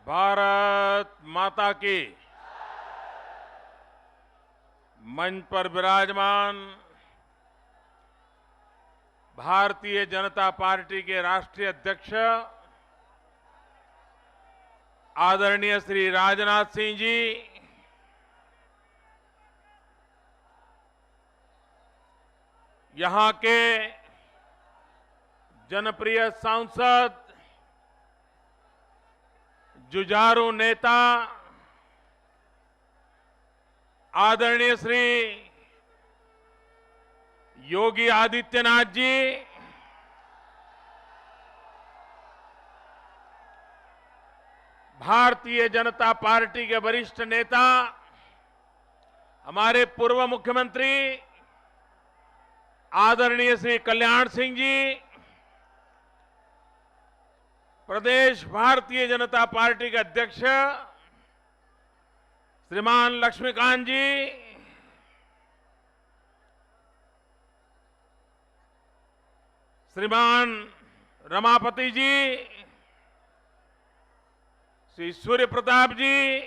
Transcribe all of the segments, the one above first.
भारत माता की। मंच पर विराजमान भारतीय जनता पार्टी के राष्ट्रीय अध्यक्ष आदरणीय श्री राजनाथ सिंह जी, यहां के जनप्रिय सांसद, जुझारू नेता आदरणीय श्री योगी आदित्यनाथ जी, भारतीय जनता पार्टी के वरिष्ठ नेता हमारे पूर्व मुख्यमंत्री आदरणीय श्री कल्याण सिंह जी, प्रदेश भारतीय जनता पार्टी के अध्यक्ष श्रीमान लक्ष्मीकांत जी, श्रीमान रमापति जी, श्री सूर्य प्रताप जी,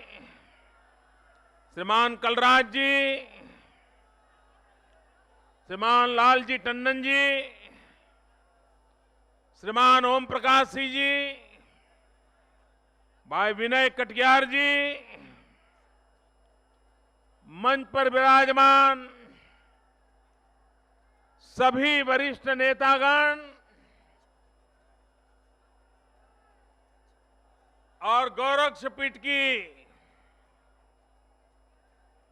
श्रीमान कलराज जी, श्रीमान लालजी टंडन जी, श्रीमान ओम प्रकाश सिंह जी, भाई विनय कटियार जी, मंच पर विराजमान सभी वरिष्ठ नेतागण और गोरक्षपीठ की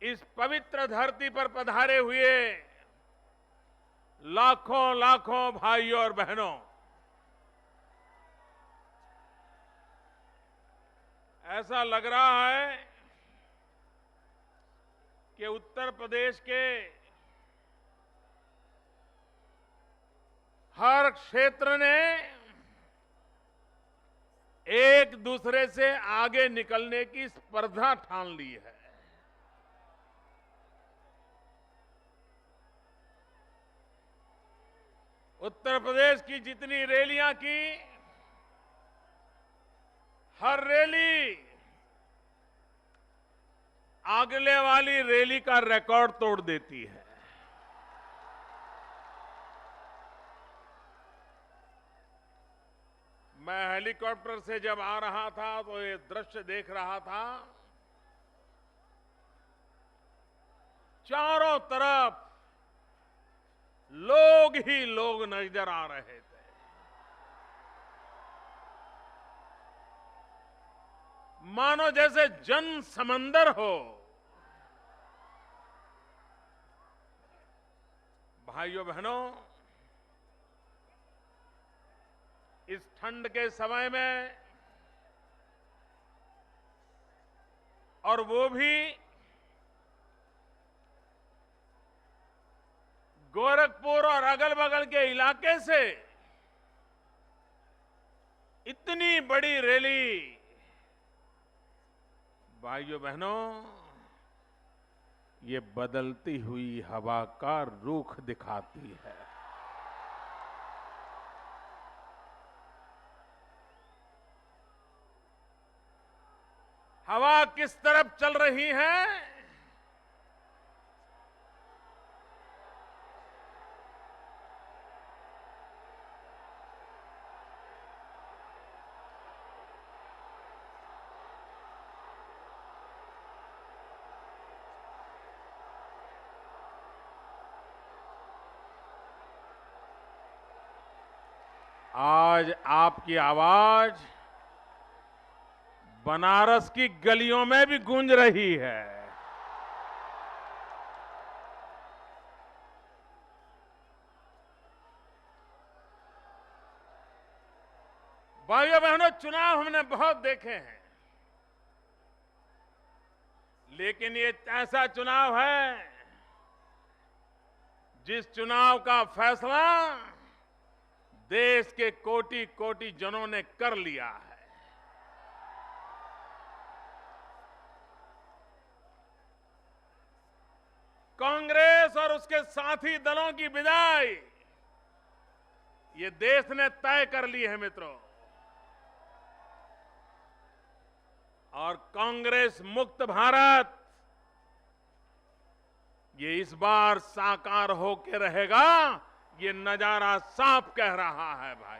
इस पवित्र धरती पर पधारे हुए लाखों लाखों भाइयों और बहनों, ऐसा लग रहा है कि उत्तर प्रदेश के हर क्षेत्र ने एक दूसरे से आगे निकलने की स्पर्धा ठान ली है। उत्तर प्रदेश की जितनी रैलियां की, हर रैली अगले वाली रैली का रिकॉर्ड तोड़ देती है। मैं हेलीकॉप्टर से जब आ रहा था तो ये दृश्य देख रहा था, चारों तरफ लोग ही लोग नजर आ रहे थे। मानो जैसे जन समंदर हो। भाइयों बहनों, इस ठंड के समय में, और वो भी गोरखपुर और अगल बगल के इलाके से इतनी बड़ी रैली, भाइयों बहनों, ये बदलती हुई हवा का रुख दिखाती है। हवा किस तरफ चल रही है, आज आपकी आवाज बनारस की गलियों में भी गूंज रही है। भाइयों बहनों, चुनाव हमने बहुत देखे हैं, लेकिन ये ऐसा चुनाव है जिस चुनाव का फैसला देश के कोटि कोटि जनों ने कर लिया है। कांग्रेस और उसके साथी दलों की विदाई ये देश ने तय कर ली है। मित्रों, और कांग्रेस मुक्त भारत ये इस बार साकार होके रहेगा, ये नजारा साफ कह रहा है भाई।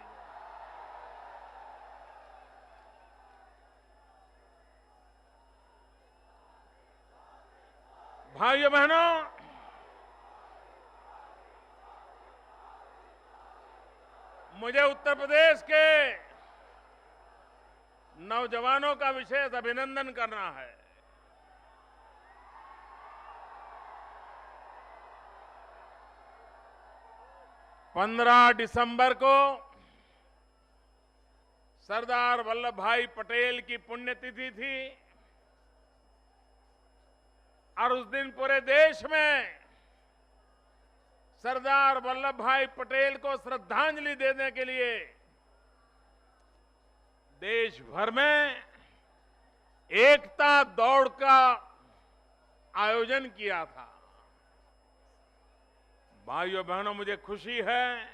भाइयों बहनों, मुझे उत्तर प्रदेश के नौजवानों का विशेष अभिनंदन करना है। पंद्रह दिसंबर को सरदार वल्लभ भाई पटेल की पुण्यतिथि थी और उस दिन पूरे देश में सरदार वल्लभ भाई पटेल को श्रद्धांजलि देने के लिए देश भर में एकता दौड़ का आयोजन किया था। भाइयों बहनों, मुझे खुशी है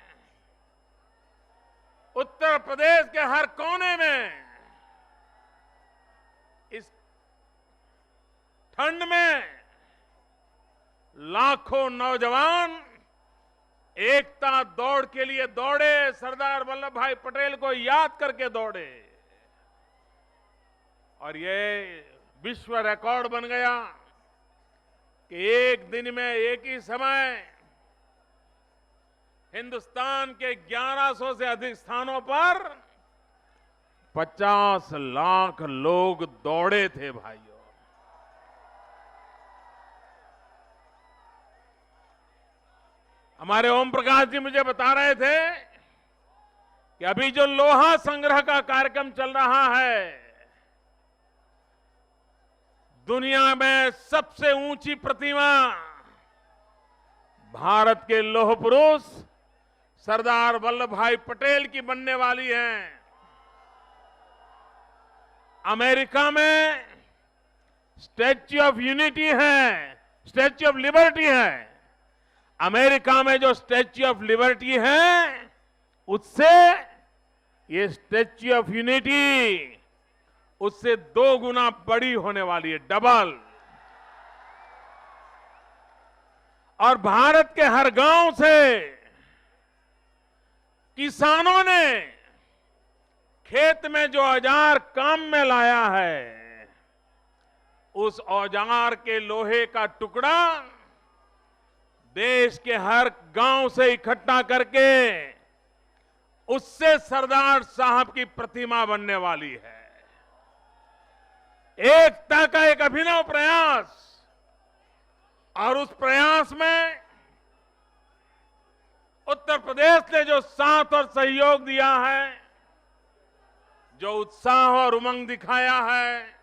उत्तर प्रदेश के हर कोने में इस ठंड में लाखों नौजवान एकता दौड़ के लिए दौड़े, सरदार वल्लभ भाई पटेल को याद करके दौड़े और ये विश्व रिकॉर्ड बन गया कि एक दिन में एक ही समय हिंदुस्तान के 1100 से अधिक स्थानों पर 50 लाख लोग दौड़े थे भाइयों। हमारे ओम प्रकाश जी मुझे बता रहे थे कि अभी जो लोहा संग्रह का कार्यक्रम चल रहा है, दुनिया में सबसे ऊंची प्रतिमा भारत के लौह पुरुष सरदार वल्लभ भाई पटेल की बनने वाली है। अमेरिका में स्टैच्यू ऑफ यूनिटी है, स्टैच्यू ऑफ लिबर्टी है। अमेरिका में जो स्टैच्यू ऑफ लिबर्टी है, उससे ये स्टैच्यू ऑफ यूनिटी उससे 2 गुना बड़ी होने वाली है, डबल। और भारत के हर गांव से किसानों ने खेत में जो औजार काम में लाया है, उस औजार के लोहे का टुकड़ा देश के हर गांव से इकट्ठा करके उससे सरदार साहब की प्रतिमा बनने वाली है। एकता का एक अभिनव प्रयास, और उस प्रयास में उत्तर प्रदेश ने जो साथ और सहयोग दिया है, जो उत्साह और उमंग दिखाया है,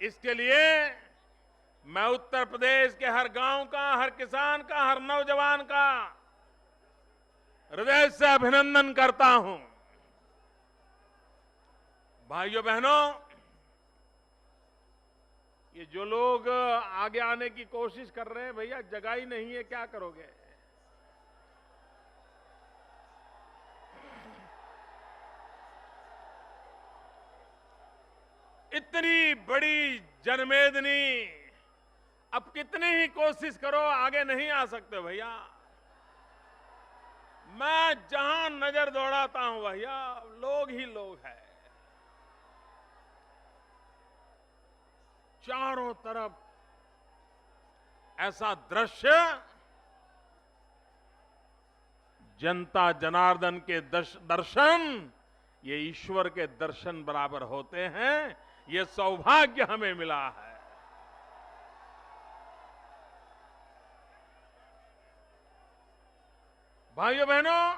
इसके लिए मैं उत्तर प्रदेश के हर गांव का, हर किसान का, हर नौजवान का हृदय से अभिनंदन करता हूं। भाइयों बहनों, ये जो लोग आगे आने की कोशिश कर रहे हैं, भैया जगह ही नहीं है, क्या करोगे? इतनी बड़ी जनमेदनी, अब कितनी ही कोशिश करो आगे नहीं आ सकते भैया। मैं जहां नजर दौड़ाता हूं भैया, लोग ही लोग हैं। चारों तरफ ऐसा दृश्य, जनता जनार्दन के दर्शन ये ईश्वर के दर्शन बराबर होते हैं। ये सौभाग्य हमें मिला है। भाइयों बहनों,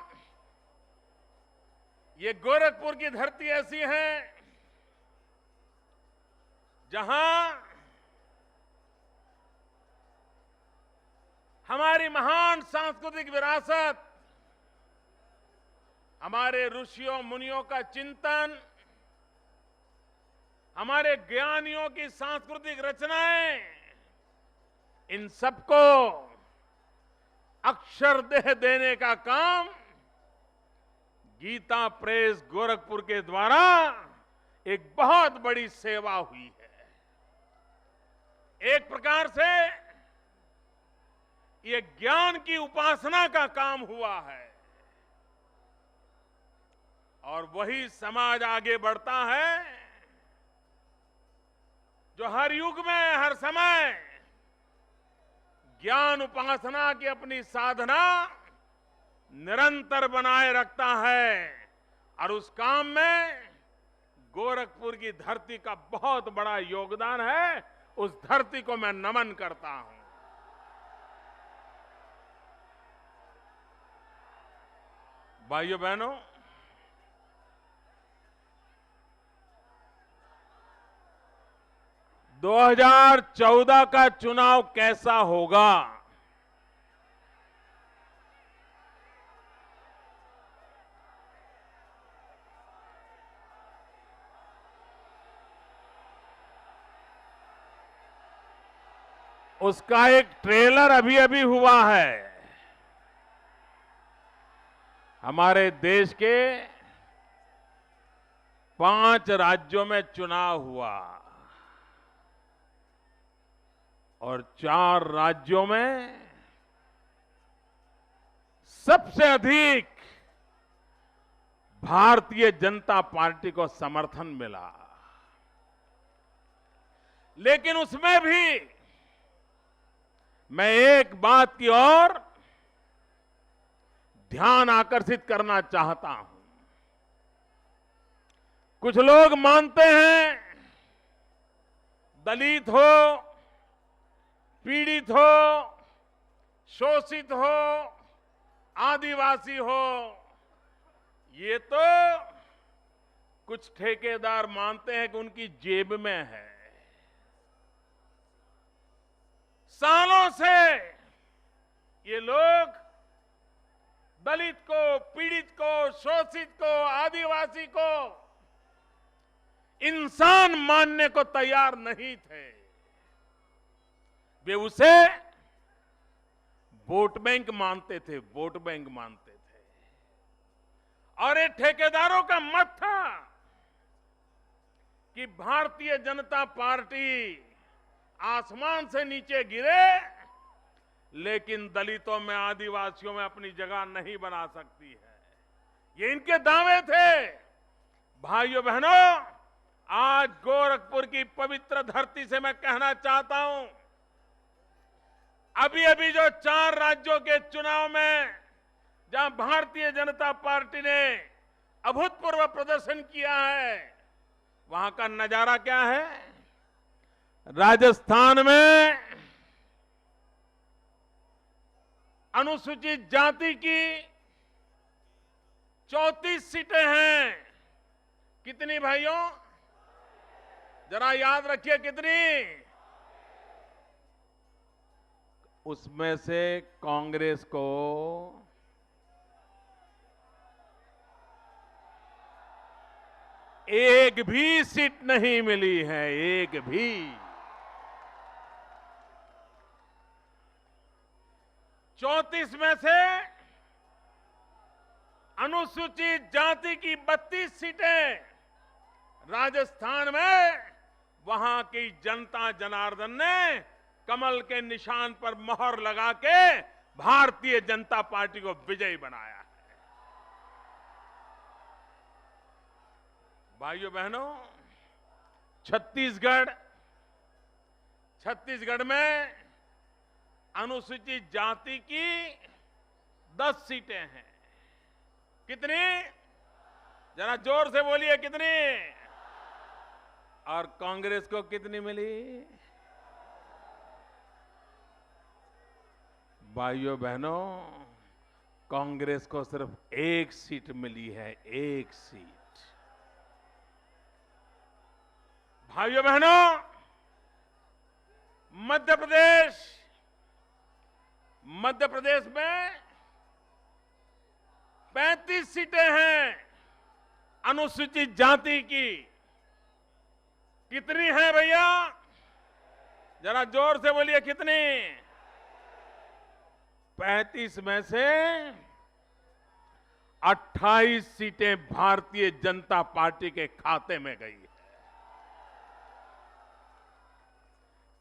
ये गोरखपुर की धरती ऐसी है जहां हमारी महान सांस्कृतिक विरासत, हमारे ऋषियों मुनियों का चिंतन, हमारे ज्ञानियों की सांस्कृतिक रचनाएं, इन सबको अक्षरदेह देने का काम गीता प्रेस गोरखपुर के द्वारा एक बहुत बड़ी सेवा हुई है। एक प्रकार से ये ज्ञान की उपासना का काम हुआ है और वही समाज आगे बढ़ता है जो हर युग में, हर समय ज्ञान उपासना की अपनी साधना निरंतर बनाए रखता है। और उस काम में गोरखपुर की धरती का बहुत बड़ा योगदान है। उस धरती को मैं नमन करता हूं। भाइयों बहनों, दो 2014 का चुनाव कैसा होगा, उसका एक ट्रेलर अभी अभी हुआ है। हमारे देश के 5 राज्यों में चुनाव हुआ और 4 राज्यों में सबसे अधिक भारतीय जनता पार्टी को समर्थन मिला। लेकिन उसमें भी मैं एक बात की ओर ध्यान आकर्षित करना चाहता हूं। कुछ लोग मानते हैं दलित हो, पीड़ित हो, शोषित हो, आदिवासी हो, ये तो कुछ ठेकेदार मानते हैं कि उनकी जेब में है। सालों से ये लोग दलित को, पीड़ित को, शोषित को, आदिवासी को इंसान मानने को तैयार नहीं थे। वे उसे वोट बैंक मानते थे, वोट बैंक मानते थे। और ये ठेकेदारों का मत था कि भारतीय जनता पार्टी आसमान से नीचे गिरे लेकिन दलितों में, आदिवासियों में अपनी जगह नहीं बना सकती है। ये इनके दावे थे। भाइयों बहनों, आज गोरखपुर की पवित्र धरती से मैं कहना चाहता हूं, अभी अभी जो 4 राज्यों के चुनाव में जहां भारतीय जनता पार्टी ने अभूतपूर्व प्रदर्शन किया है, वहां का नजारा क्या है? राजस्थान में अनुसूचित जाति की 34 सीटें हैं। कितनी भाइयों? जरा याद रखिए कितनी? उसमें से कांग्रेस को 1 भी सीट नहीं मिली है, 1 भी। 34 में से अनुसूचित जाति की 32 सीटें राजस्थान में वहां की जनता जनार्दन ने कमल के निशान पर मोहर लगा के भारतीय जनता पार्टी को विजयी बनाया है। भाइयों बहनों, छत्तीसगढ़ में अनुसूचित जाति की 10 सीटें हैं। कितनी? जरा जोर से बोलिए कितनी? और कांग्रेस को कितनी मिली? भाइयों बहनों, कांग्रेस को सिर्फ 1 सीट मिली है, 1 सीट। भाइयों बहनों, मध्य प्रदेश में 35 सीटें हैं अनुसूचित जाति की। कितनी है भैया? जरा जोर से बोलिए कितनी? 35 में से 28 सीटें भारतीय जनता पार्टी के खाते में गई है।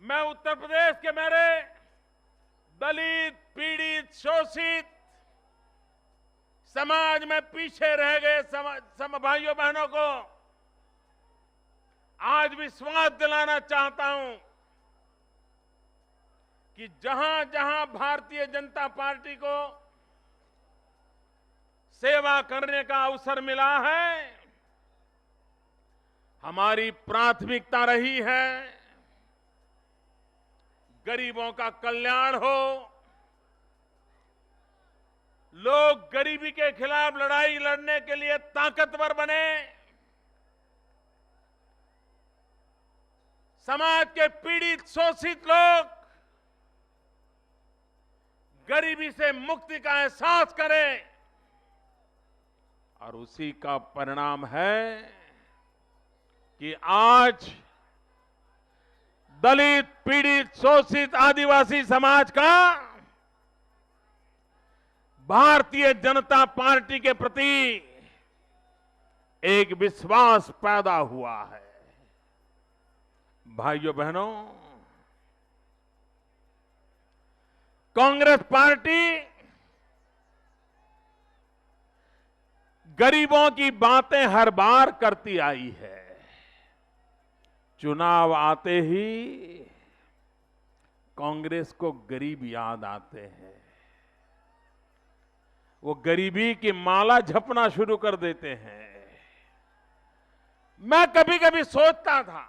मैं उत्तर प्रदेश के मेरे दलित, पीड़ित, शोषित, समाज में पीछे रह गए सम भाइयों बहनों को आज विश्वास दिलाना चाहता हूं कि जहां जहां भारतीय जनता पार्टी को सेवा करने का अवसर मिला है, हमारी प्राथमिकता रही है गरीबों का कल्याण हो, लोग गरीबी के खिलाफ लड़ाई लड़ने के लिए ताकतवर बने, समाज के पीड़ित शोषित लोग गरीबी से मुक्ति का एहसास करें, और उसी का परिणाम है कि आज दलित, पीड़ित, शोषित आदिवासी समाज का भारतीय जनता पार्टी के प्रति एक विश्वास पैदा हुआ है। भाइयों बहनों, कांग्रेस पार्टी गरीबों की बातें हर बार करती आई है। चुनाव आते ही कांग्रेस को गरीब याद आते हैं, वो गरीबी की माला झपना शुरू कर देते हैं। मैं कभी कभी सोचता था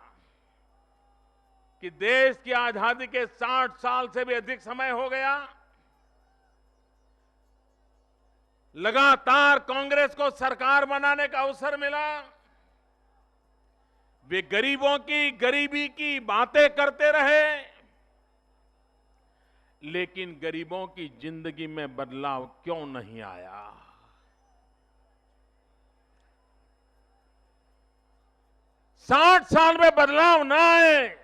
कि देश की आजादी के 60 साल से भी अधिक समय हो गया, लगातार कांग्रेस को सरकार बनाने का अवसर मिला, वे गरीबों की गरीबी की बातें करते रहे, लेकिन गरीबों की जिंदगी में बदलाव क्यों नहीं आया? साठ साल में बदलाव ना आए,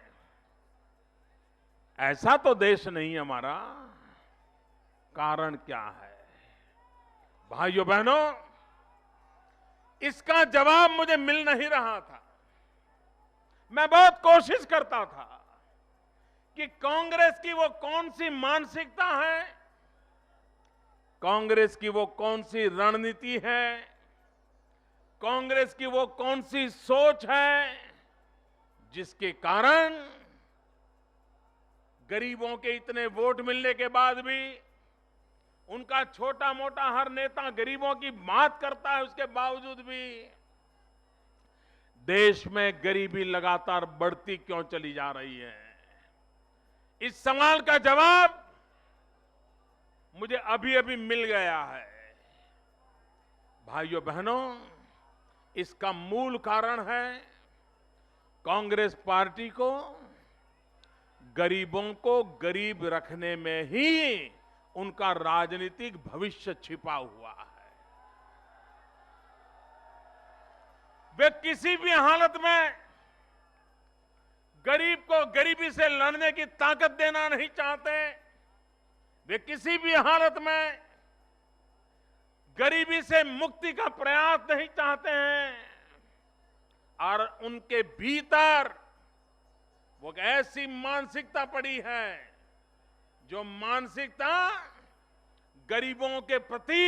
ऐसा तो देश नहीं हमारा। कारण क्या है? भाइयों बहनों, इसका जवाब मुझे मिल नहीं रहा था। मैं बहुत कोशिश करता था कि कांग्रेस की वो कौन सी मानसिकता है, कांग्रेस की वो कौन सी रणनीति है, कांग्रेस की वो कौन सी सोच है जिसके कारण गरीबों के इतने वोट मिलने के बाद भी, उनका छोटा मोटा हर नेता गरीबों की बात करता है, उसके बावजूद भी देश में गरीबी लगातार बढ़ती क्यों चली जा रही है? इस सवाल का जवाब मुझे अभी अभी मिल गया है। भाइयों बहनों, इसका मूल कारण है कांग्रेस पार्टी को गरीबों को गरीब रखने में ही उनका राजनीतिक भविष्य छिपा हुआ है। वे किसी भी हालत में गरीब को गरीबी से लड़ने की ताकत देना नहीं चाहते। वे किसी भी हालत में गरीबी से मुक्ति का प्रयास नहीं चाहते हैं, और उनके भीतर वो ऐसी मानसिकता पड़ी है जो मानसिकता गरीबों के प्रति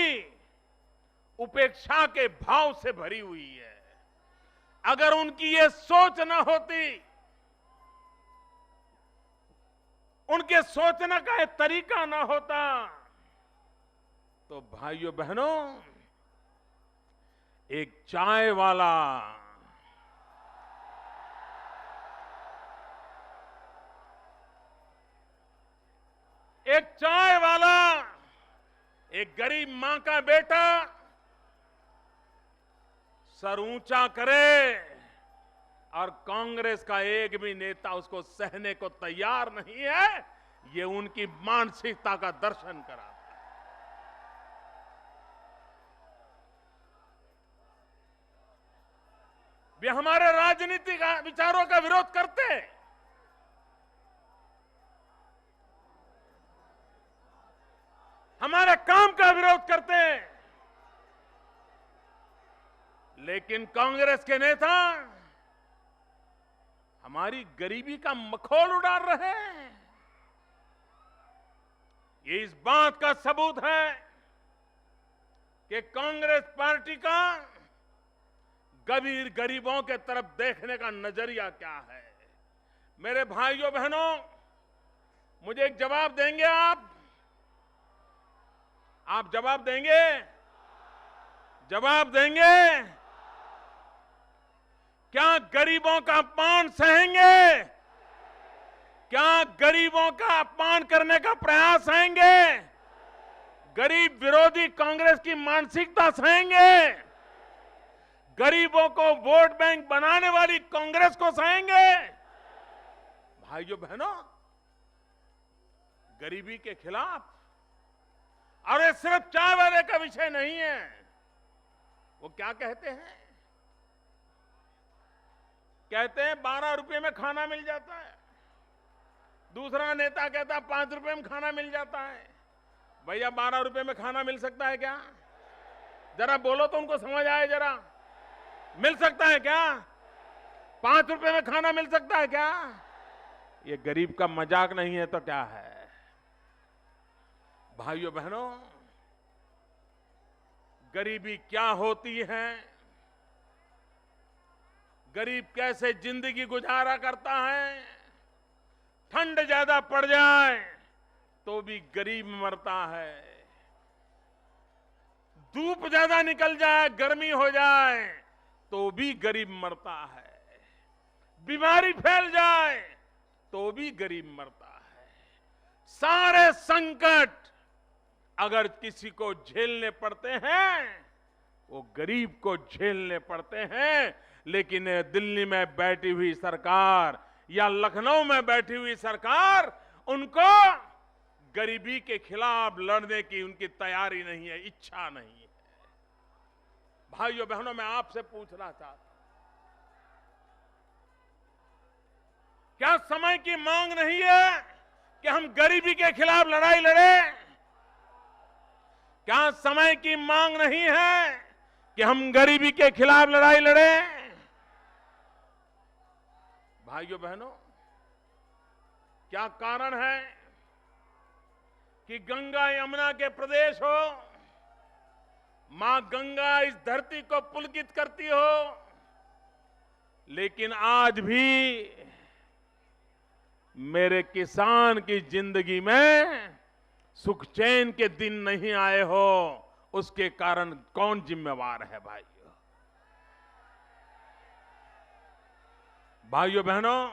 उपेक्षा के भाव से भरी हुई है। अगर उनकी ये सोच न होती, उनके सोचने का ये तरीका न होता, तो भाइयों बहनों, एक चाय वाला एक गरीब मां का बेटा सर ऊंचा करे और कांग्रेस का एक भी नेता उसको सहने को तैयार नहीं है, ये उनकी मानसिकता का दर्शन कराता है। वे हमारे राजनीतिक विचारों का विरोध करते हैं, हमारे काम का विरोध करते हैं, लेकिन कांग्रेस के नेता हमारी गरीबी का मखौल उड़ा रहे हैं। ये इस बात का सबूत है कि कांग्रेस पार्टी का गरीबों के तरफ देखने का नजरिया क्या है। मेरे भाइयों बहनों, मुझे एक जवाब देंगे आप? आप जवाब देंगे? जवाब देंगे? क्या गरीबों का अपमान सहेंगे? क्या गरीबों का अपमान करने का प्रयास सहेंगे? गरीब विरोधी कांग्रेस की मानसिकता सहेंगे? गरीबों को वोट बैंक बनाने वाली कांग्रेस को सहेंगे? भाइयों बहनों, गरीबी के खिलाफ, और ये सिर्फ चाय वाले का विषय नहीं है। वो क्या कहते हैं? कहते हैं 12 रुपए में खाना मिल जाता है। दूसरा नेता कहता है 5 रुपए में खाना मिल जाता है। भैया 12 रुपए में खाना मिल सकता है क्या? जरा बोलो तो उनको समझ आए जरा। मिल सकता है क्या? 5 रुपए में खाना मिल सकता है क्या? ये गरीब का मजाक नहीं है तो क्या है? भाइयों बहनों, गरीबी क्या होती है, गरीब कैसे जिंदगी गुजारा करता है। ठंड ज्यादा पड़ जाए तो भी गरीब मरता है। धूप ज्यादा निकल जाए, गर्मी हो जाए तो भी गरीब मरता है। बीमारी फैल जाए तो भी गरीब मरता है। सारे संकट अगर किसी को झेलने पड़ते हैं, वो गरीब को झेलने पड़ते हैं। लेकिन दिल्ली में बैठी हुई सरकार या लखनऊ में बैठी हुई सरकार, उनको गरीबी के खिलाफ लड़ने की उनकी तैयारी नहीं है, इच्छा नहीं है। भाइयों बहनों, मैं आपसे पूछना चाहता हूं, क्या समय की मांग नहीं है कि हम गरीबी के खिलाफ लड़ाई लड़ें? क्या समय की मांग नहीं है कि हम गरीबी के खिलाफ लड़ाई लड़ें? भाइयों बहनों, क्या कारण है कि गंगा यमुना के प्रदेश हो, मां गंगा इस धरती को पुलकित करती हो, लेकिन आज भी मेरे किसान की जिंदगी में सुख चैन के दिन नहीं आए हो? उसके कारण कौन जिम्मेवार है? भाइयों बहनों,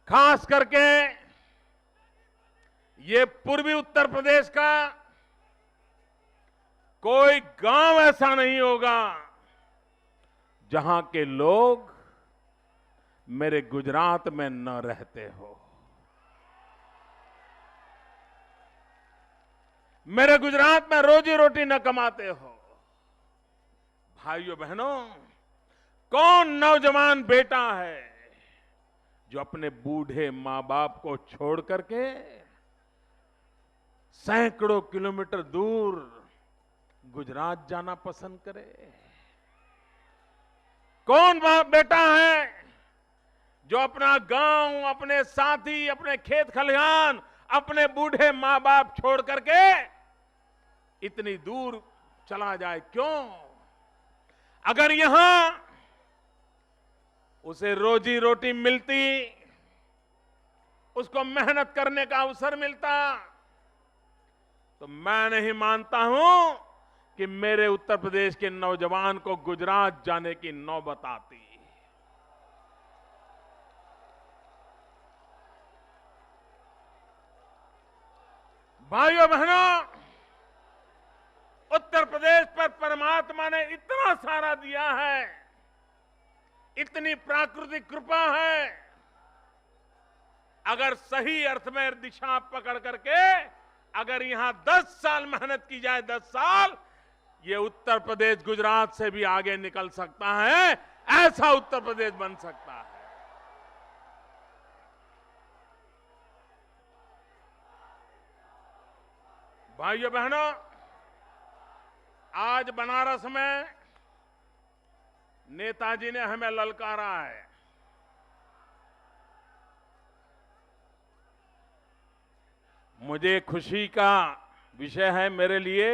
खास करके ये पूर्वी उत्तर प्रदेश का कोई गांव ऐसा नहीं होगा जहां के लोग मेरे गुजरात में न रहते हो। मेरे गुजरात में रोजी रोटी न कमाते हो। भाइयों बहनों, कौन नौजवान बेटा है जो अपने बूढ़े मां बाप को छोड़ करके सैकड़ों किलोमीटर दूर गुजरात जाना पसंद करे? कौन बेटा है जो अपना गांव, अपने साथी, अपने खेत खलिहान, अपने बूढ़े मां बाप छोड़ करके इतनी दूर चला जाए? क्यों? अगर यहां उसे रोजी रोटी मिलती, उसको मेहनत करने का अवसर मिलता, तो मैं नहीं मानता हूं कि मेरे उत्तर प्रदेश के नौजवान को गुजरात जाने की नौबत आती। भाइयों बहनों, उत्तर प्रदेश पर परमात्मा ने इतना सारा दिया है, इतनी प्राकृतिक कृपा है। अगर सही अर्थ में दिशा पकड़ करके अगर यहां 10 साल मेहनत की जाए, 10 साल, ये उत्तर प्रदेश गुजरात से भी आगे निकल सकता है। ऐसा उत्तर प्रदेश बन सकता है। भाइयों बहनों, आज बनारस में नेताजी ने हमें ललकारा है। मुझे खुशी का विषय है मेरे लिए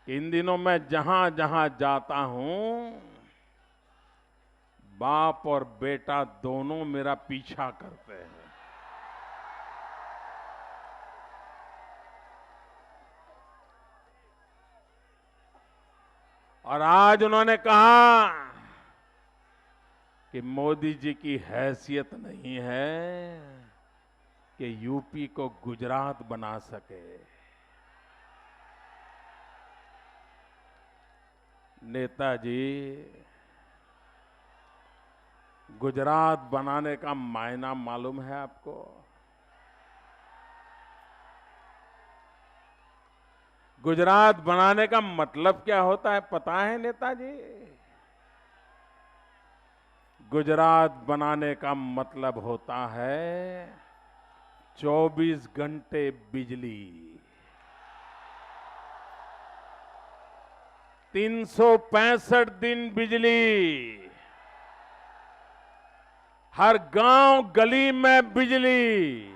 कि इन दिनों मैं जहां जहां जाता हूं, बाप और बेटा दोनों मेरा पीछा करते हैं। और आज उन्होंने कहा कि मोदी जी की हैसियत नहीं है कि यूपी को गुजरात बना सके। नेताजी, गुजरात बनाने का मायना मालूम है आपको? गुजरात बनाने का मतलब क्या होता है पता है नेताजी? गुजरात बनाने का मतलब होता है 24 घंटे बिजली, 365 दिन बिजली, हर गांव गली में बिजली।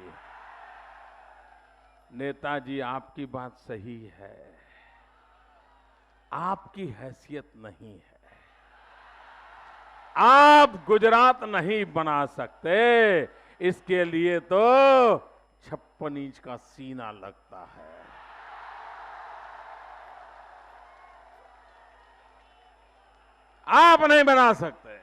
नेताजी, आपकी बात सही है, आपकी हैसियत नहीं है। आप गुजरात नहीं बना सकते, इसके लिए तो 56 इंच का सीना लगता है। आप नहीं बना सकते।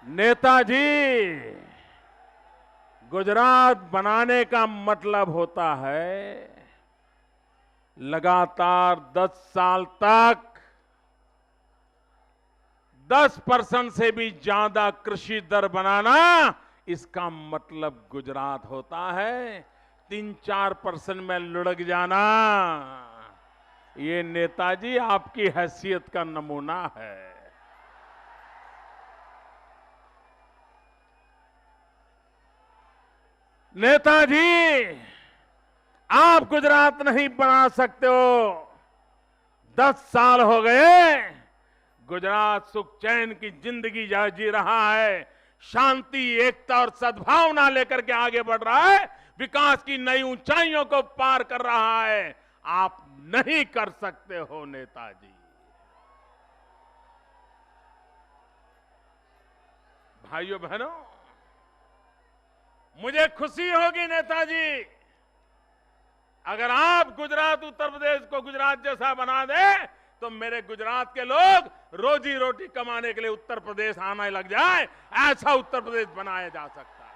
नेताजी, गुजरात बनाने का मतलब होता है लगातार 10 साल तक 10% से भी ज्यादा कृषि दर बनाना। इसका मतलब गुजरात होता है 3-4% में लुढ़क जाना। ये नेताजी आपकी हैसियत का नमूना है। नेताजी, आप गुजरात नहीं बना सकते हो। 10 साल हो गए, गुजरात सुख चैन की जिंदगी जी रहा है, शांति, एकता और सद्भावना लेकर के आगे बढ़ रहा है, विकास की नई ऊंचाइयों को पार कर रहा है। आप नहीं कर सकते हो नेताजी। भाइयों बहनों, मुझे खुशी होगी नेताजी अगर आप गुजरात उत्तर प्रदेश को गुजरात जैसा बना दे तो मेरे गुजरात के लोग रोजी रोटी कमाने के लिए उत्तर प्रदेश आने लग जाए। ऐसा उत्तर प्रदेश बनाया जा सकता है।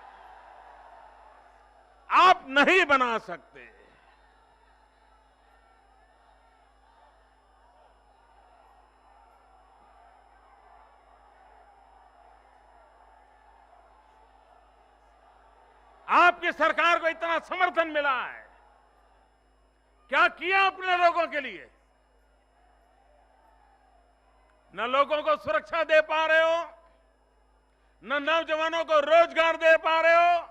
आप नहीं बना सकते। आपकी सरकार को इतना समर्थन मिला है, क्या किया अपने लोगों के लिए? न लोगों को सुरक्षा दे पा रहे हो, न नौजवानों को रोजगार दे पा रहे हो,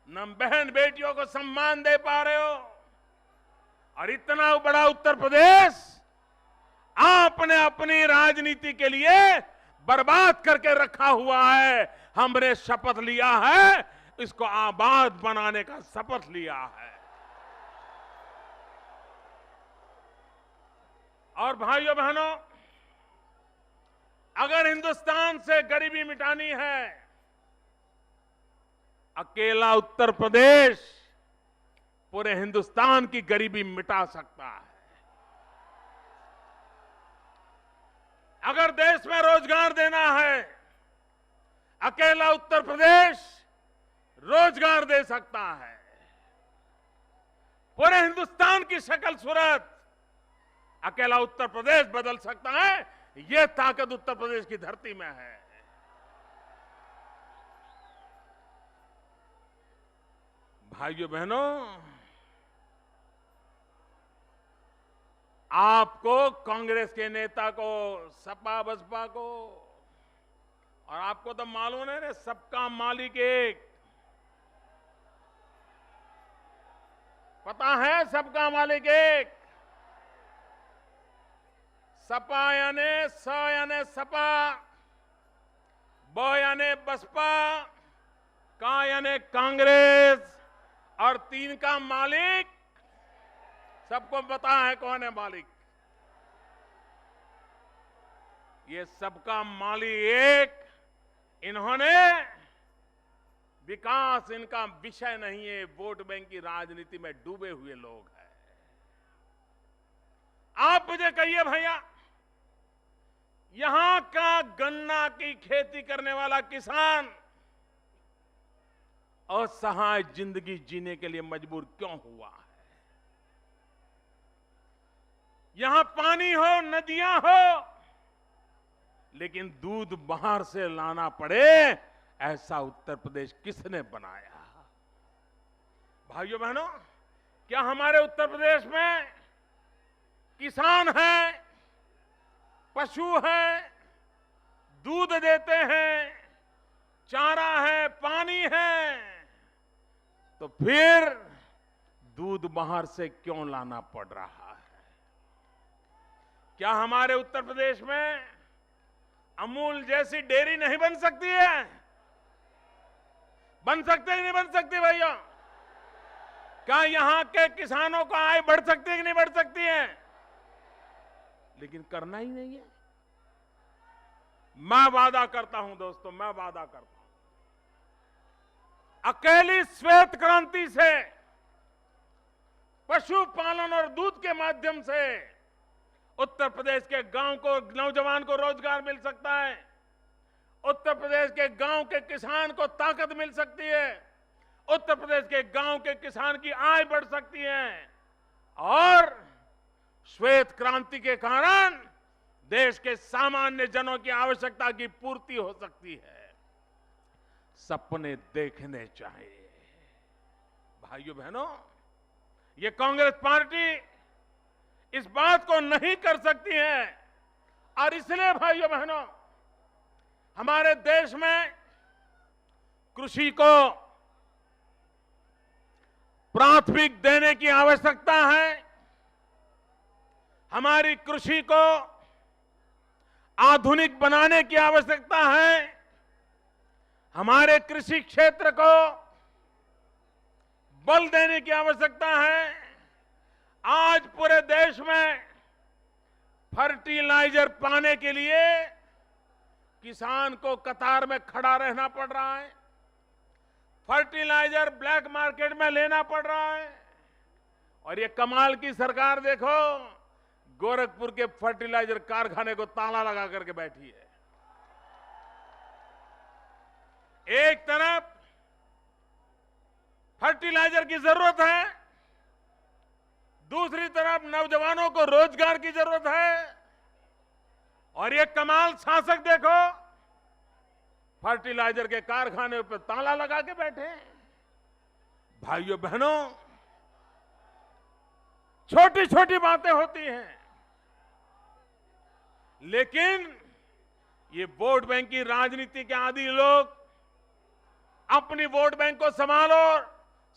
न बहन बेटियों को सम्मान दे पा रहे हो। और इतना बड़ा उत्तर प्रदेश आपने अपनी राजनीति के लिए बर्बाद करके रखा हुआ है। हमने शपथ लिया है, इसको आबाद बनाने का शपथ लिया है। और भाइयों बहनों, अगर हिंदुस्तान से गरीबी मिटानी है, अकेला उत्तर प्रदेश पूरे हिंदुस्तान की गरीबी मिटा सकता है। अगर देश में रोजगार देना है, अकेला उत्तर प्रदेश रोजगार दे सकता है। पूरे हिंदुस्तान की शक्ल सूरत अकेला उत्तर प्रदेश बदल सकता है। यह ताकत उत्तर प्रदेश की धरती में है। भाइयों बहनों, आपको, कांग्रेस के नेता को, सपा बसपा को और आपको तो मालूम है ना, सबका मालिक एक। पता है सबका मालिक एक। सपा यानी स यानी सपा, ब यानी बसपा, का यानी कांग्रेस, और 3 का मालिक सबको पता है कौन है मालिक। ये सबका मालिक एक। इन्होंने विकास इनका विषय नहीं है, वोट बैंक की राजनीति में डूबे हुए लोग हैं। आप मुझे कहिए भैया, यहां का गन्ना की खेती करने वाला किसान असहाय जिंदगी जीने के लिए मजबूर क्यों हुआ है? यहां पानी हो, नदियां हो, लेकिन दूध बाहर से लाना पड़े, ऐसा उत्तर प्रदेश किसने बनाया? भाइयों बहनों, क्या हमारे उत्तर प्रदेश में किसान हैं, पशु हैं, दूध देते हैं, चारा है, पानी है, तो फिर दूध बाहर से क्यों लाना पड़ रहा है? क्या हमारे उत्तर प्रदेश में अमूल जैसी डेयरी नहीं बन सकती है? बन सकते कि नहीं बन सकती भैया? क्या यहां के किसानों का आय बढ़ सकती है कि नहीं बढ़ सकती है? लेकिन करना ही नहीं है। मैं वादा करता हूं दोस्तों, मैं वादा करता हूं, अकेली श्वेत क्रांति से, पशुपालन और दूध के माध्यम से उत्तर प्रदेश के गांव को, नौजवान को रोजगार मिल सकता है। उत्तर प्रदेश के गांव के किसान को ताकत मिल सकती है। उत्तर प्रदेश के गांव के किसान की आय बढ़ सकती है और श्वेत क्रांति के कारण देश के सामान्य जनों की आवश्यकता की पूर्ति हो सकती है। सपने देखने चाहिए भाइयों बहनों। ये कांग्रेस पार्टी इस बात को नहीं कर सकती है, और इसलिए भाइयों बहनों, हमारे देश में कृषि को प्राथमिक देने की आवश्यकता है। हमारी कृषि को आधुनिक बनाने की आवश्यकता है। हमारे कृषि क्षेत्र को बल देने की आवश्यकता है। आज पूरे देश में फर्टिलाइजर पाने के लिए किसान को कतार में खड़ा रहना पड़ रहा है। फर्टिलाइजर ब्लैक मार्केट में लेना पड़ रहा है। और ये कमाल की सरकार देखो, गोरखपुर के फर्टिलाइजर कारखाने को ताला लगा करके बैठी है। एक तरफ फर्टिलाइजर की जरूरत है, दूसरी तरफ नौजवानों को रोजगार की जरूरत है, और ये कमाल शासक देखो, फर्टिलाइजर के कारखाने पर ताला लगा के बैठे हैं। भाइयों बहनों, छोटी छोटी बातें होती हैं, लेकिन ये वोट बैंक की राजनीति के आदी लोग अपनी वोट बैंक को संभालो,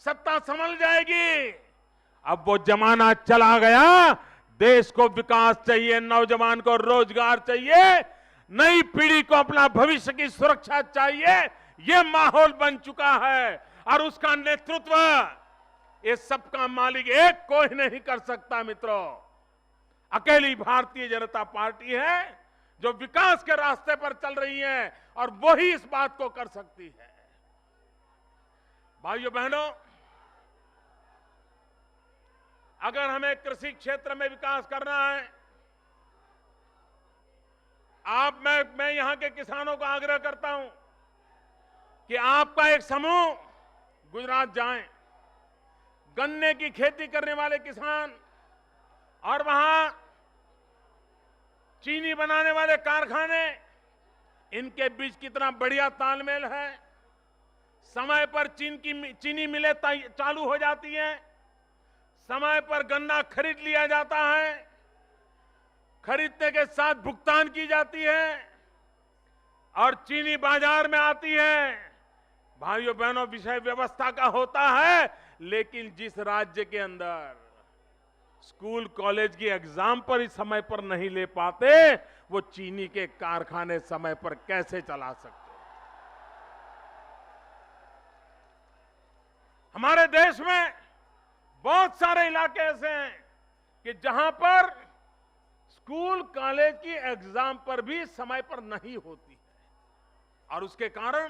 सत्ता संभल जाएगी। अब वो जमाना चला गया। देश को विकास चाहिए, नौजवान को रोजगार चाहिए, नई पीढ़ी को अपना भविष्य की सुरक्षा चाहिए। ये माहौल बन चुका है, और उसका नेतृत्व ये सबका मालिक एक कोई नहीं कर सकता मित्रों। अकेली भारतीय जनता पार्टी है जो विकास के रास्ते पर चल रही है, और वही इस बात को कर सकती है। भाइयों बहनों, अगर हमें कृषि क्षेत्र में विकास करना है, मैं यहां के किसानों को आग्रह करता हूं कि आपका एक समूह गुजरात जाएं। गन्ने की खेती करने वाले किसान और वहां चीनी बनाने वाले कारखाने, इनके बीच कितना बढ़िया तालमेल है। समय पर चीनी मिलें चालू हो जाती है, समय पर गन्ना खरीद लिया जाता है, खरीदने के साथ भुगतान की जाती है। और चीनी बाजार में आती है। भाइयों बहनों, विषय व्यवस्था का होता है, लेकिन जिस राज्य के अंदर स्कूल कॉलेज की एग्जाम पर ही समय पर नहीं ले पाते, वो चीनी के कारखाने समय पर कैसे चला सकते? हमारे देश में बहुत सारे इलाके ऐसे हैं कि जहां पर स्कूल कॉलेज की एग्जाम पर भी समय पर नहीं होती है, और उसके कारण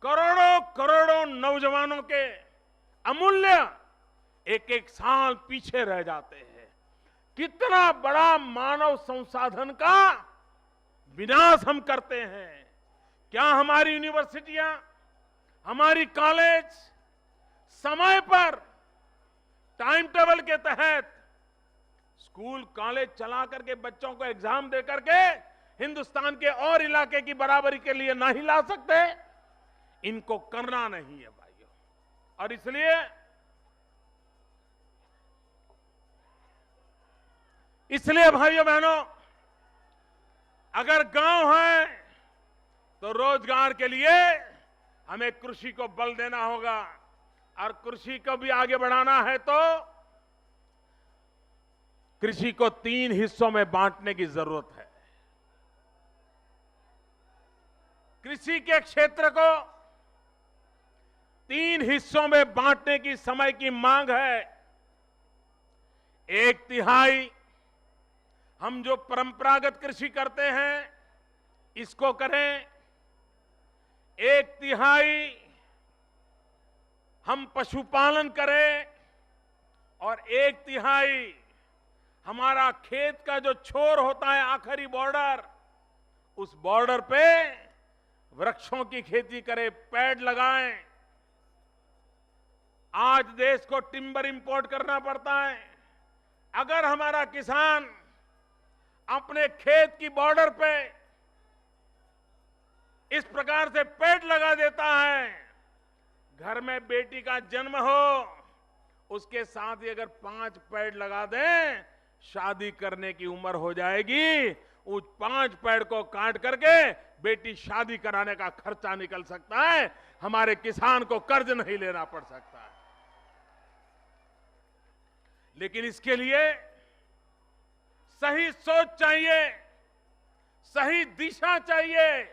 करोड़ों करोड़ों नौजवानों के अमूल्य एक एक साल पीछे रह जाते हैं। कितना बड़ा मानव संसाधन का विनाश हम करते हैं। क्या हमारी यूनिवर्सिटियां, हमारी कॉलेज समय पर टाइम टेबल के तहत स्कूल कॉलेज चला करके बच्चों को एग्जाम दे करके हिंदुस्तान के और इलाके की बराबरी के लिए नहीं ला सकते? इनको करना नहीं है भाइयों। और इसलिए भाइयों बहनों, अगर गांव है तो रोजगार के लिए हमें कृषि को बल देना होगा, और कृषि को भी आगे बढ़ाना है तो कृषि को 3 हिस्सों में बांटने की जरूरत है। कृषि के क्षेत्र को 3 हिस्सों में बांटने की समय की मांग है। 1/3 हम जो परंपरागत कृषि करते हैं इसको करें, 1/3 हम पशुपालन करें, और 1/3 हमारा खेत का जो छोर होता है, आखिरी बॉर्डर, उस बॉर्डर पे वृक्षों की खेती करें, पेड़ लगाएं। आज देश को टिम्बर इंपोर्ट करना पड़ता है। अगर हमारा किसान अपने खेत की बॉर्डर पे इस प्रकार से पेड़ लगा देता है, घर में बेटी का जन्म हो, उसके साथ ही अगर 5 पेड़ लगा दें, शादी करने की उम्र हो जाएगी। उस 5 पेड़ को काट करके बेटी शादी कराने का खर्चा निकल सकता है। हमारे किसान को कर्ज नहीं लेना पड़ सकता है। लेकिन इसके लिए सही सोच चाहिए, सही दिशा चाहिए,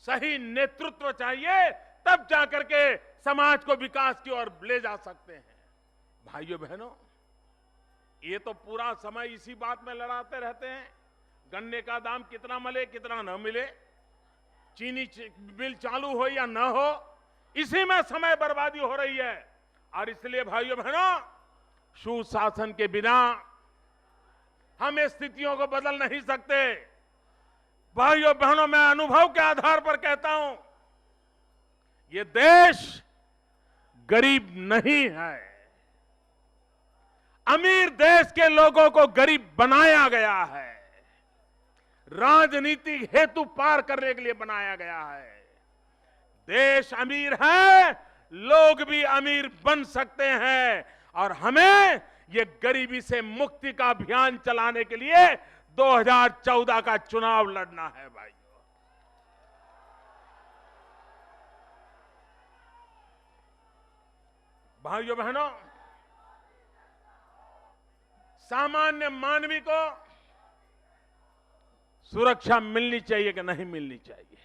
सही नेतृत्व चाहिए, तब जाकर के समाज को विकास की ओर ले जा सकते हैं। भाइयों बहनों, ये तो पूरा समय इसी बात में लड़ाते रहते हैं, गन्ने का दाम कितना मिले कितना न मिले, चीनी मिल चालू हो या न हो, इसी में समय बर्बादी हो रही है। और इसलिए भाइयों बहनों, सुशासन के बिना हम इस स्थितियों को बदल नहीं सकते। भाइयों बहनों, मैं अनुभव के आधार पर कहता हूं, ये देश गरीब नहीं है। अमीर देश के लोगों को गरीब बनाया गया है, राजनीतिक हेतु पार करने के लिए बनाया गया है। देश अमीर है, लोग भी अमीर बन सकते हैं, और हमें ये गरीबी से मुक्ति का अभियान चलाने के लिए 2014 का चुनाव लड़ना है भाइयों। भाइयों बहनों, सामान्य मानवी को सुरक्षा मिलनी चाहिए कि नहीं मिलनी चाहिए?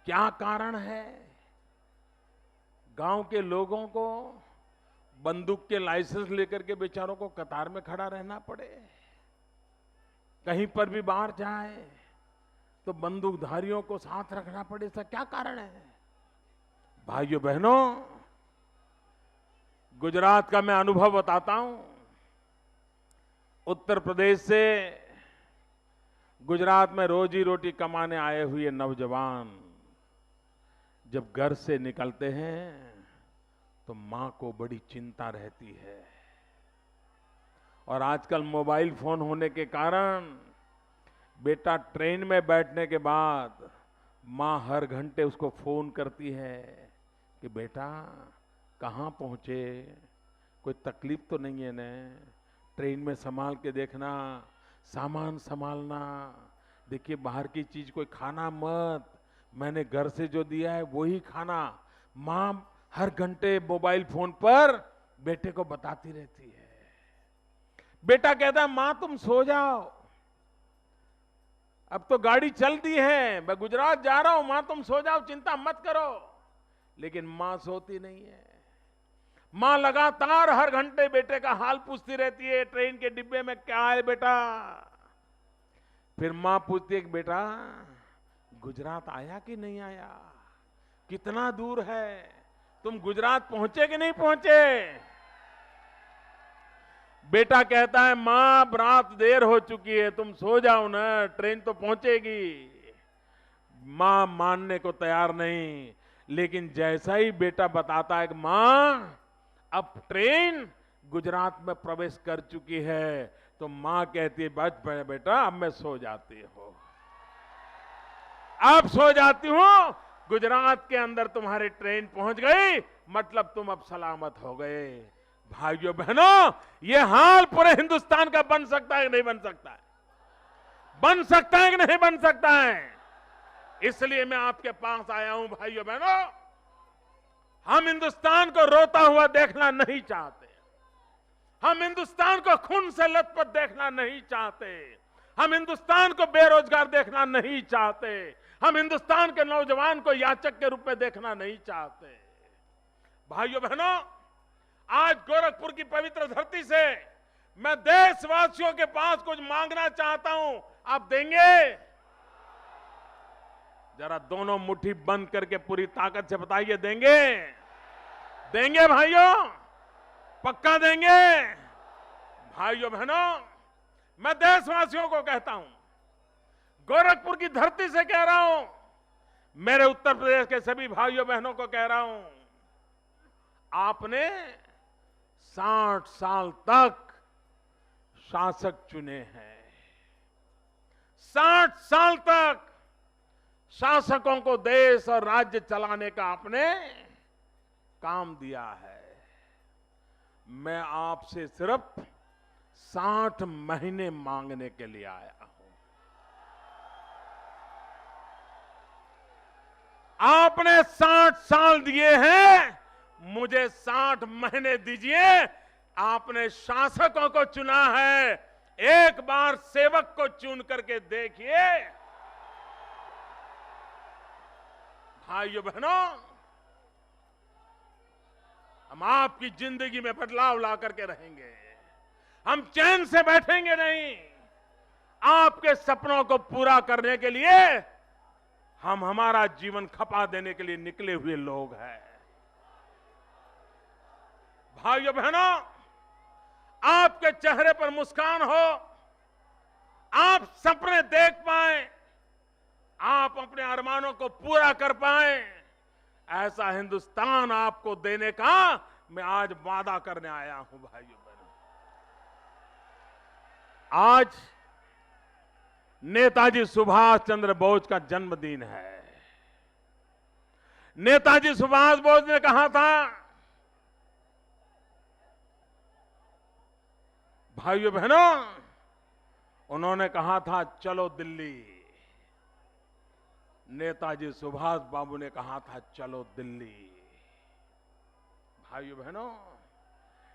क्या कारण है गांव के लोगों को बंदूक के लाइसेंस लेकर के बेचारों को कतार में खड़ा रहना पड़े? कहीं पर भी बाहर जाए तो बंदूकधारियों को साथ रखना पड़े, इसका क्या कारण है? भाइयों बहनों, गुजरात का मैं अनुभव बताता हूं। उत्तर प्रदेश से गुजरात में रोजी रोटी कमाने आए हुए नौजवान जब घर से निकलते हैं तो मां को बड़ी चिंता रहती है। और आजकल मोबाइल फोन होने के कारण बेटा ट्रेन में बैठने के बाद मां हर घंटे उसको फोन करती है कि बेटा कहाँ पहुंचे, कोई तकलीफ तो नहीं है न, ट्रेन में संभाल के देखना, सामान संभालना, देखिए बाहर की चीज कोई खाना मत, मैंने घर से जो दिया है वही खाना। माँ हर घंटे मोबाइल फोन पर बेटे को बताती रहती है। बेटा कहता है माँ तुम सो जाओ, अब तो गाड़ी चलती है, मैं गुजरात जा रहा हूं, मां तुम सो जाओ, चिंता मत करो। लेकिन मां सोती नहीं है। मां लगातार हर घंटे बेटे का हाल पूछती रहती है, ट्रेन के डिब्बे में क्या है बेटा। फिर मां पूछती है कि बेटा गुजरात आया कि नहीं आया, कितना दूर है, तुम गुजरात पहुंचे कि नहीं पहुंचे। बेटा कहता है मां रात देर हो चुकी है, तुम सो जाओ ना, ट्रेन तो पहुंचेगी। मां मानने को तैयार नहीं, लेकिन जैसा ही बेटा बताता है कि मां अब ट्रेन गुजरात में प्रवेश कर चुकी है, तो मां कहती है बच बेटा अब मैं सो जाती हूं, अब सो जाती हूं, गुजरात के अंदर तुम्हारी ट्रेन पहुंच गई, मतलब तुम अब सलामत हो गए। भाइयों बहनों, ये हाल पूरे हिंदुस्तान का बन सकता है कि नहीं बन सकता है, बन सकता है कि नहीं बन सकता है। इसलिए मैं आपके पास आया हूं भाइयों बहनों, हम हिंदुस्तान को रोता हुआ देखना नहीं चाहते, हम हिंदुस्तान को खून से लथपथ देखना नहीं चाहते, हम हिंदुस्तान को बेरोजगार देखना नहीं चाहते, हम हिंदुस्तान के नौजवान को याचक के रूप में देखना नहीं चाहते। भाइयों बहनों, आज गोरखपुर की पवित्र धरती से मैं देशवासियों के पास कुछ मांगना चाहता हूं, आप देंगे? जरा दोनों मुट्ठी बंद करके पूरी ताकत से बताइए, देंगे? देंगे भाइयों, पक्का देंगे? भाइयों बहनों, मैं देशवासियों को कहता हूं, गोरखपुर की धरती से कह रहा हूं, मेरे उत्तर प्रदेश के सभी भाइयों बहनों को कह रहा हूं, आपने 60 साल तक शासक चुने हैं, 60 साल तक शासकों को देश और राज्य चलाने का आपने काम दिया है। मैं आपसे सिर्फ 60 महीने मांगने के लिए आया हूं। आपने 60 साल दिए हैं, मुझे 60 महीने दीजिए। आपने शासकों को चुना है, एक बार सेवक को चुन करके देखिए। भाइयों बहनों, हम आपकी जिंदगी में बदलाव ला करके रहेंगे, हम चैन से बैठेंगे नहीं। आपके सपनों को पूरा करने के लिए हम हमारा जीवन खपा देने के लिए निकले हुए लोग हैं। भाइयों बहनों, आपके चेहरे पर मुस्कान हो, आप सपने देख पाए, आप अपने अरमानों को पूरा कर पाए, ऐसा हिंदुस्तान आपको देने का मैं आज वादा करने आया हूं। भाइयों बहनों, आज नेताजी सुभाष चंद्र बोस का जन्मदिन है। नेताजी सुभाष बोस ने कहा था, भाइयों बहनों, उन्होंने कहा था चलो दिल्ली। नेताजी सुभाष बाबू ने कहा था चलो दिल्ली। भाइयों बहनों,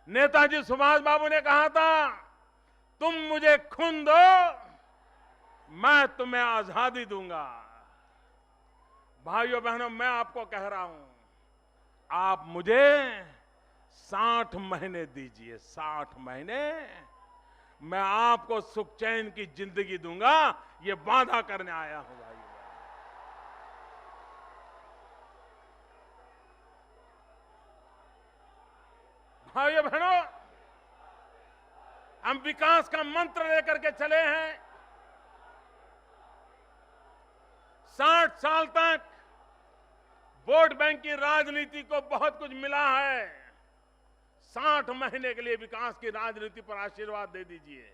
नेताजी सुभाष बाबू ने कहा था तुम मुझे खून दो, मैं तुम्हें आजादी दूंगा। भाइयों बहनों, मैं आपको कह रहा हूं, आप मुझे 60 महीने दीजिए, 60 महीने, मैं आपको सुख चैन की जिंदगी दूंगा, ये वादा करने आया हूं। भाइयों बहनों, हम विकास का मंत्र लेकर के चले हैं। 60 साल तक वोट बैंक की राजनीति को बहुत कुछ मिला है, 60 महीने के लिए विकास की राजनीति पर आशीर्वाद दे दीजिए।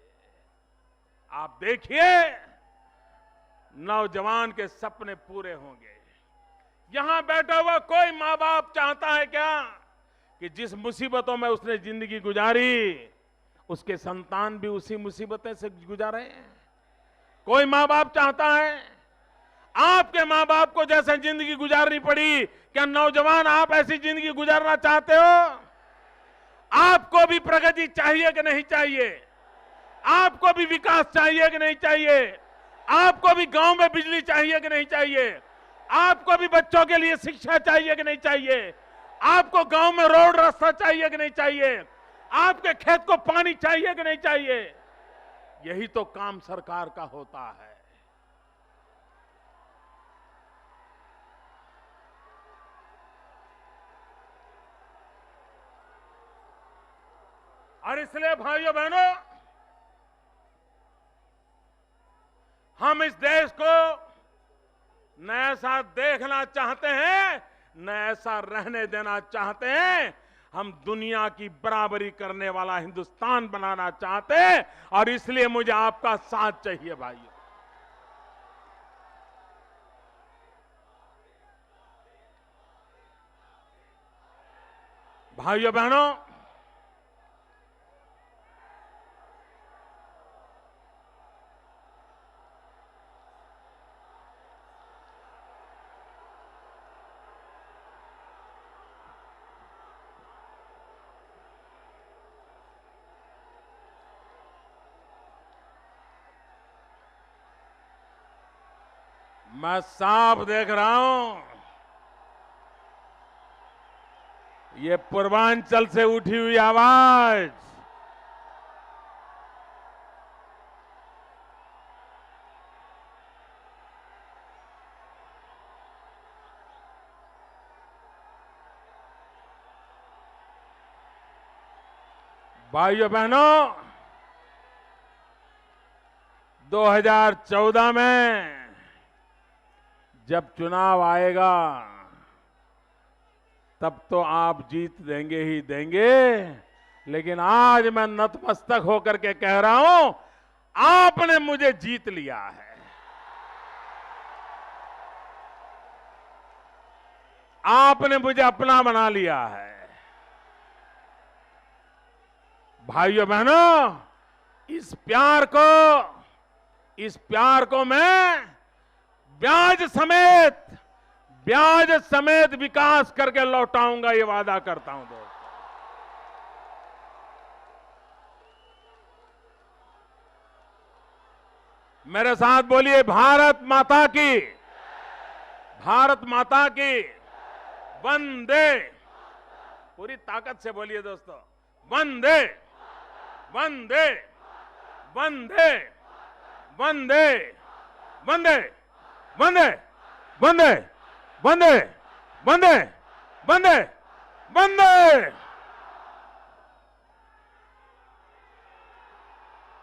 आप देखिए, नौजवान के सपने पूरे होंगे। यहां बैठा हुआ कोई मां बाप चाहता है क्या कि जिस मुसीबतों में उसने जिंदगी गुजारी, उसके संतान भी उसी मुसीबतें से गुजारे हैं? कोई माँ बाप चाहता है? आपके माँ बाप को जैसे जिंदगी गुजारनी पड़ी, क्या नौजवान आप ऐसी जिंदगी गुजारना चाहते हो? आपको भी प्रगति चाहिए कि नहीं चाहिए? आपको भी विकास चाहिए कि नहीं चाहिए? आपको भी गांव में बिजली चाहिए कि नहीं चाहिए? आपको भी बच्चों के लिए शिक्षा चाहिए कि नहीं चाहिए? आपको गांव में रोड रास्ता चाहिए कि नहीं चाहिए? आपके खेत को पानी चाहिए कि नहीं चाहिए? यही तो काम सरकार का होता है। और इसलिए भाइयों बहनों, हम इस देश को न ऐसा देखना चाहते हैं, न ऐसा रहने देना चाहते हैं। हम दुनिया की बराबरी करने वाला हिंदुस्तान बनाना चाहते हैं, और इसलिए मुझे आपका साथ चाहिए भाइयों। भाइयों बहनों, मैं साफ देख रहा हूं, ये पूर्वांचल से उठी हुई आवाज भाइयों बहनों, 2014 में जब चुनाव आएगा तब तो आप जीत देंगे ही देंगे, लेकिन आज मैं नतमस्तक होकर के कह रहा हूं, आपने मुझे जीत लिया है। आपने मुझे अपना बना लिया है। भाइयों बहनों, इस प्यार को मैं ब्याज समेत विकास करके लौटाऊंगा, ये वादा करता हूं दोस्तों। मेरे साथ बोलिए, भारत माता की, भारत माता की, वंदे। पूरी ताकत से बोलिए दोस्तों, वंदे वंदे वंदे वंदे वंदे वंदे वंदे वंदे वंदे वंदे वंदे।